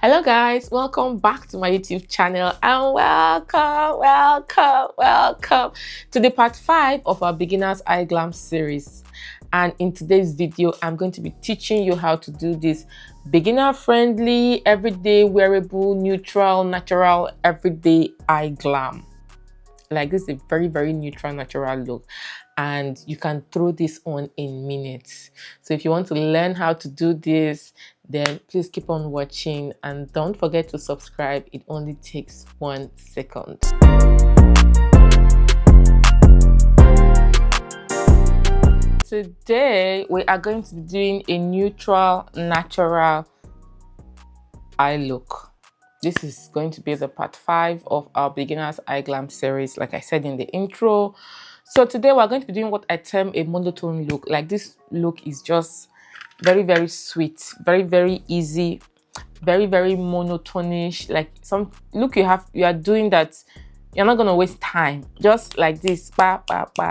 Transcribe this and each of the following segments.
Hello guys, welcome back to my YouTube channel and welcome to the part 5 of our Beginner's Eye Glam series. And in today's video, I'm going to be teaching you how to do this beginner friendly, everyday wearable, neutral, natural, everyday eye glam. Like this is a very neutral, natural look, and you can throw this on in minutes. So if you want to learn how to do this, then please keep on watching and don't forget to subscribe. It only takes 1 second. Today we are going to be doing a neutral, natural eye look. This is going to be the part 5 of our Beginner's Eye Glam series, like I said in the intro. So today we're going to be doing what I term a monotone look. Like this look is just very sweet, very easy, very monotonish. Like some look you are doing that you're not gonna waste time. Just like this,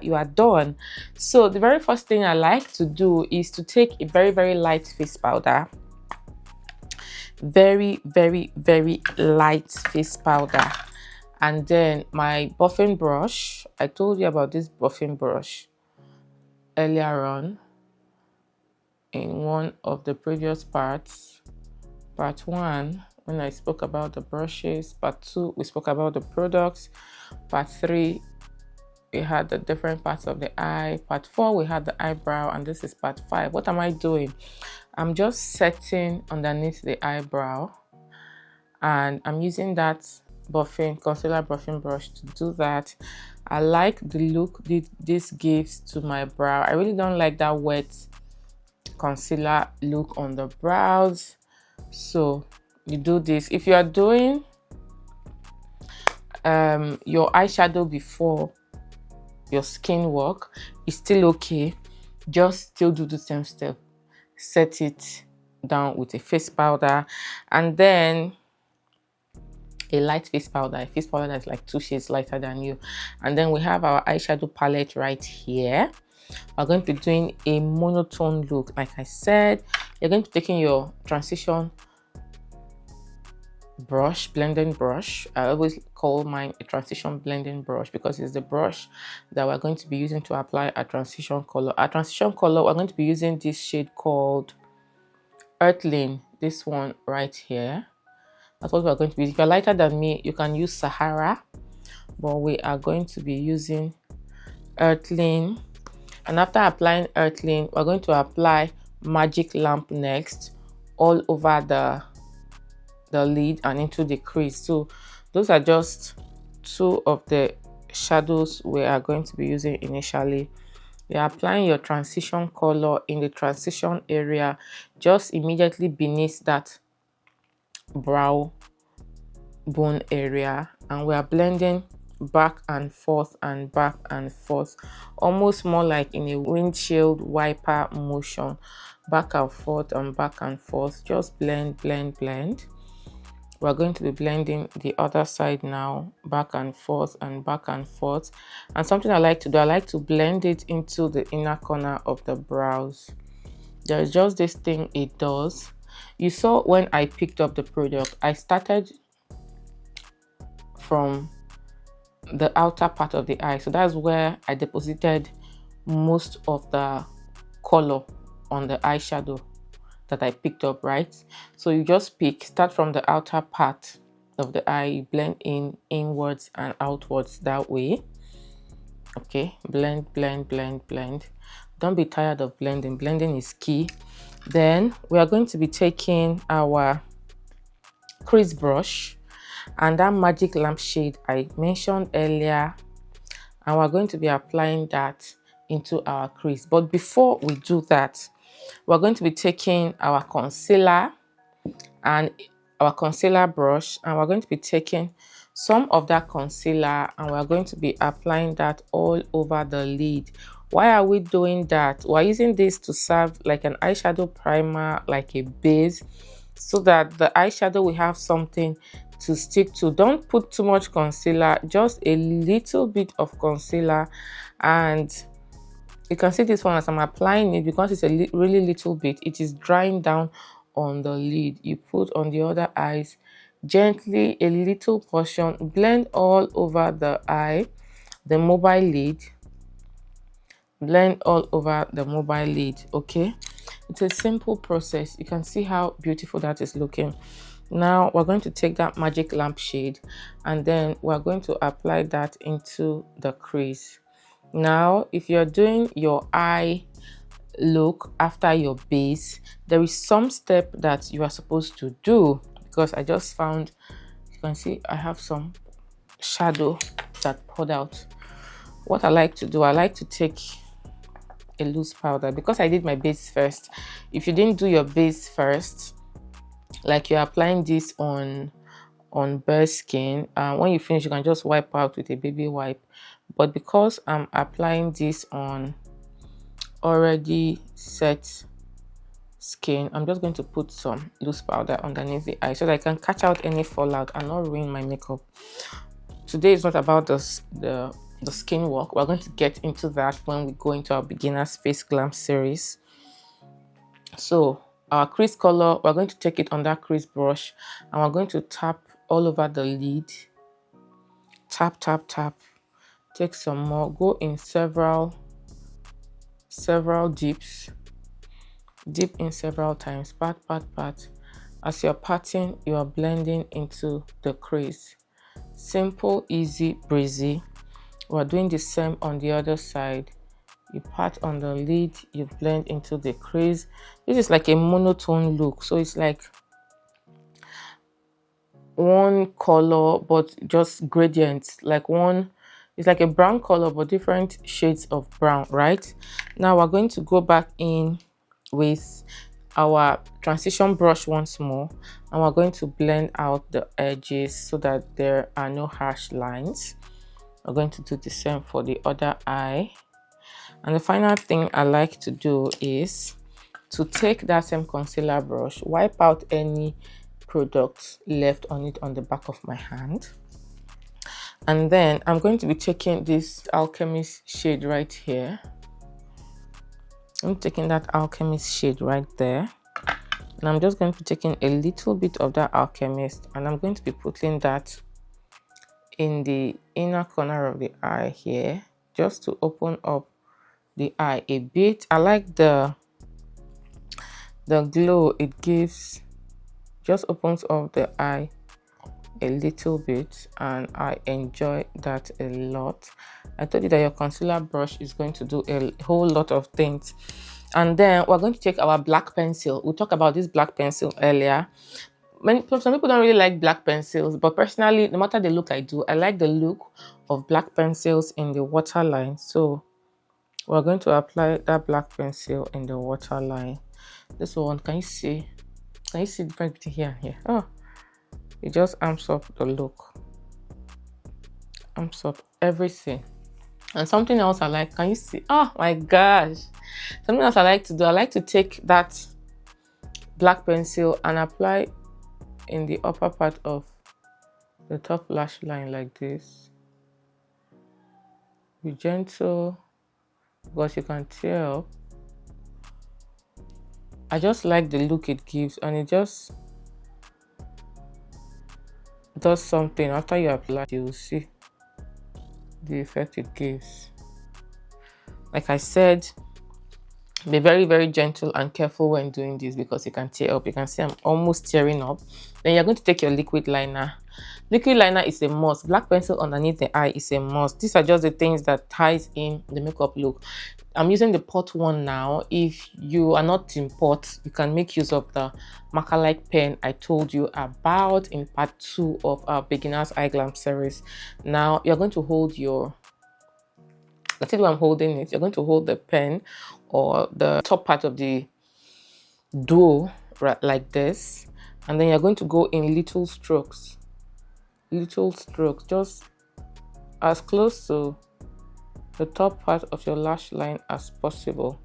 you are done. So the very first thing I like to do is to take a very light face powder. Very light face powder, and then my buffing brush. I told you about this buffing brush earlier on in one of the previous parts. Part 1, when I spoke about the brushes. Part 2, we spoke about the products. Part 3, we had the different parts of the eye. Part 4, we had the eyebrow, and this is part 5. What am I doing? I'm just setting underneath the eyebrow, and I'm using that concealer buffing brush to do that. I like the look this gives to my brow. I really don't like that wet concealer look on the brows. So you do this if you are doing your eyeshadow before your skin work, is still okay. Just still do the same step. Set it down with a face powder, and then a light face powder, a face powder that's like 2 shades lighter than you. And then we have our eyeshadow palette right here. We're going to be doing a monotone look. Like I said, you're going to be taking your transition brush, blending brush. I always call mine a transition blending brush because it's the brush that we're going to be using to apply a transition color. Our transition color, we're going to be using this shade called Earthling, this one right here. That's what we're going to be using. If you're lighter than me, you can use Sahara, but we are going to be using Earthling. And after applying Earthling, we're going to apply Magic Lamp next, all over the lid and into the crease. So those are just 2 of the shadows we are going to be using initially. You're applying your transition color in the transition area, just immediately beneath that brow bone area, and we are blending back and forth, almost more like in a windshield wiper motion, back and forth. Just blend. We're going to be blending the other side now, back and forth. And something I like to do, I like to blend it into the inner corner of the brows. There's just this thing it does. You saw when I picked up the product, I started from the outer part of the eye. So that's where I deposited most of the color on the eyeshadow that I picked up, right? So you just start from the outer part of the eye, you blend inwards and outwards that way. Okay, blend. Don't be tired of blending. Blending is key. Then we are going to be taking our crease brush and that Magic Lamp shade I mentioned earlier, and we're going to be applying that into our crease. But before we do that, we're going to be taking our concealer and our concealer brush, and we're going to be taking some of that concealer and we're going to be applying that all over the lid. Why are we doing that? We're using this to serve like an eyeshadow primer, like a base, so that the eyeshadow will have something to stick to. Don't put too much concealer, just a little bit of concealer. And you can see this one as I'm applying it, because it's a really little bit, it is drying down on the lid, you put on the other eyes gently, a little portion, blend all over the eye, the mobile lid, blend all over the mobile lid. Okay, it's a simple process. You can see how beautiful that is looking. Now we're going to take that magic lamp shade and then we're going to apply that into the crease. Now if you're doing your eye look after your base, there is some step that you are supposed to do, because I just found, you can see I have some shadow that poured out. What I like to do, I like to take a loose powder, because I did my base first. If you didn't do your base first, like you're applying this on bare skin, when you finish you can just wipe out with a baby wipe, but because I'm applying this on already set skin, I'm just going to put some loose powder underneath the eye so that I can catch out any fallout and not ruin my makeup. Today is not about the skin work. We're going to get into that when we go into our beginner's face glam series. So our crease color, we're going to take it on that crease brush and we're going to tap all over the lid. Tap, tap, tap. Take some more. Go in several dips. Dip in several times. Pat, pat, pat. As you're patting, you are blending into the crease. Simple, easy, breezy. We're doing the same on the other side. You pat on the lid, you blend into the crease. This is like a monotone look, so it's like one color but just gradients, like one, it's like a brown color but different shades of brown, right? Now we're going to go back in with our transition brush once more and we're going to blend out the edges so that there are no harsh lines. We're going to do the same for the other eye. And the final thing I like to do is to take that same concealer brush, wipe out any products left on it on the back of my hand, and then I'm going to be taking this Alchemist shade right here. I'm taking that Alchemist shade right there, and I'm just going to be taking a little bit of that Alchemist and I'm going to be putting that in the inner corner of the eye here, just to open up the eye a bit. I like the glow it gives, just opens up the eye a little bit and I enjoy that a lot. I told you that your concealer brush is going to do a whole lot of things. And then we're going to take our black pencil. We talked about this black pencil earlier. Some people don't really like black pencils, but personally, no matter the look I do, I like the look of black pencils in the waterline. So we're going to apply that black pencil in the waterline. This one, can you see the difference between here and here? Oh, it just amps up the look, amps up everything. And something else I like, can you see? Oh my gosh, something else I like to do, I like to take that black pencil and apply in the upper part of the top lash line like this. Be gentle, because you can tell I just like the look it gives, and it just does something. After you apply, you will see the effect it gives. Like I said, be very, very gentle and careful when doing this, because you can tear up. You can see I'm almost tearing up. Then you're going to take your liquid liner. Liquid liner is a must. Black pencil underneath the eye is a must. These are just the things that ties in the makeup look. I'm using the pot one now. If you are not in pot, you can make use of the marker-like pen I told you about in part 2 of our Beginner's Eye Glam series. Now you're going to hold your, let's see where I'm holding it. You're going to hold the pen or the top part of the dough right like this, and then you're going to go in little strokes, just as close to the top part of your lash line as possible.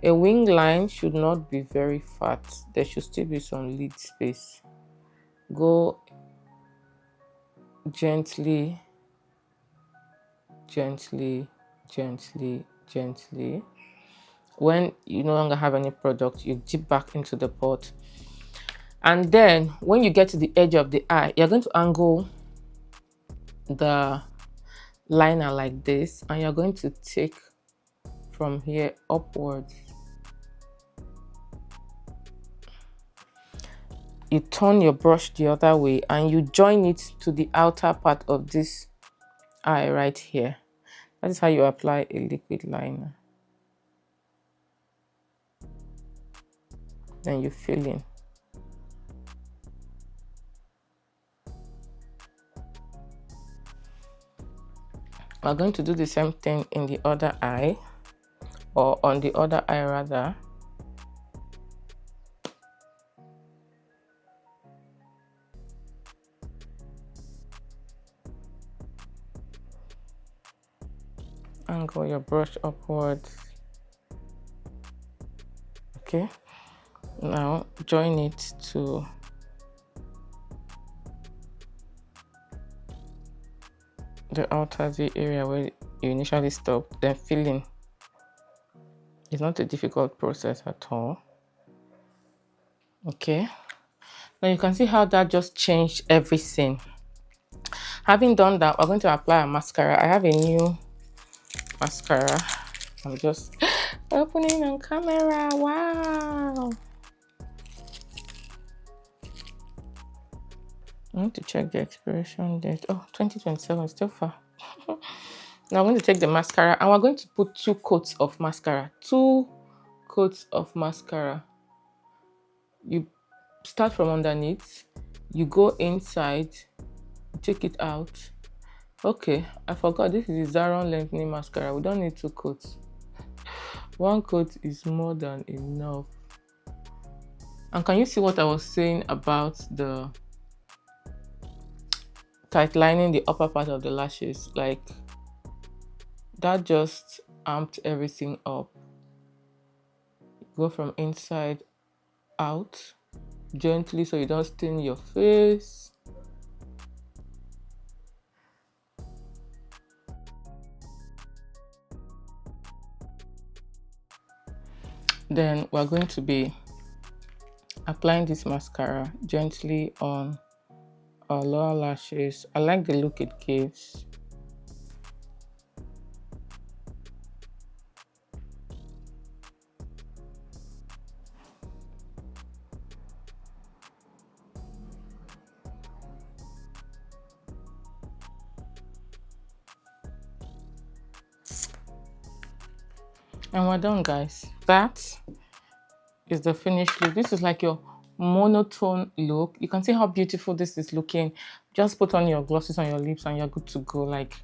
A wing line should not be very fat. There should still be some lid space. Go gently, gently, gently, gently. When you no longer have any product, you dip back into the pot And then when you get to the edge of the eye, you're going to angle the liner like this, and you're going to take from here upwards. You turn your brush the other way and you join it to the outer part of this eye right here. That is how you apply a liquid liner. Then you fill in. We're going to do the same thing in the other eye, or on the other eye rather. Angle your brush upwards. Okay, now join it to the outer V area where you initially stopped, then fill in. It's not a difficult process at all. Okay, now you can see how that just changed everything. Having done that, we're going to apply a mascara. I have a new mascara. I'm just opening on camera. Wow. I need to check the expiration date. Oh, 2027, still far. Now I'm going to take the mascara and we're going to put 2 coats of mascara. 2 coats of mascara. You start from underneath, you go inside, take it out. Okay, I forgot this is the Zaron lengthening mascara. We don't need 2 coats. 1 coat is more than enough. And can you see what I was saying about the tight lining the upper part of the lashes? Like, that just amped everything up. Go from inside out gently so you don't stain your face. Then we're going to be applying this mascara gently on our lower lashes. I like the look it gives. And we're done, guys. That is the finished look. This is like your monotone look. You can see how beautiful this is looking. Just put on your glosses on your lips and you're good to go. Like,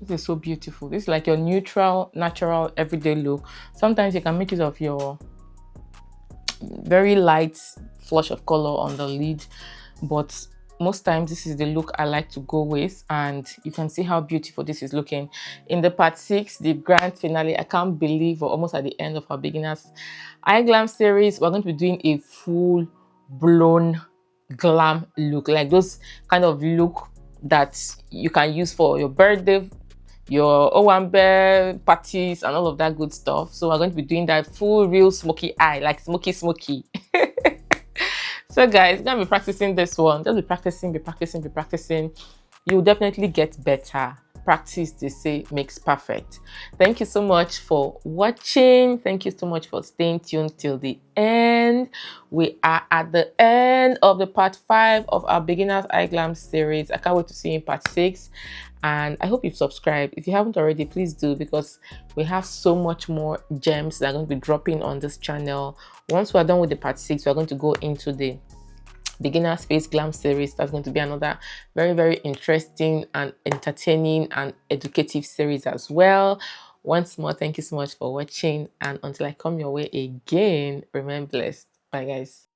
this is so beautiful. This is like your neutral, natural, everyday look. Sometimes you can make use of your very light flush of color on the lid, but most times this is the look I like to go with, and you can see how beautiful this is looking. In the part 6, the grand finale, I can't believe we're almost at the end of our Beginners Eye Glam series. We're going to be doing a full blown glam look, like those kind of look that you can use for your birthday, your Owambe parties and all of that good stuff. So we're going to be doing that full real smoky eye, like smoky. So guys, you're gonna be practicing this one. Just be practicing. You'll definitely get better. Practice, they say, makes perfect. Thank you so much for watching. Thank you so much for staying tuned till the end. We are at the end of the part 5 of our Beginners Eye Glam series. I can't wait to see you in part 6. And I hope you've subscribed. If you haven't already, please do, because we have so much more gems that are going to be dropping on this channel. Once we're done with the part 6, we're going to go into the Beginner's Face Glam series. That's going to be another very interesting and entertaining and educative series as well. Once more, thank you so much for watching, and until I come your way again, remain blessed. Bye guys.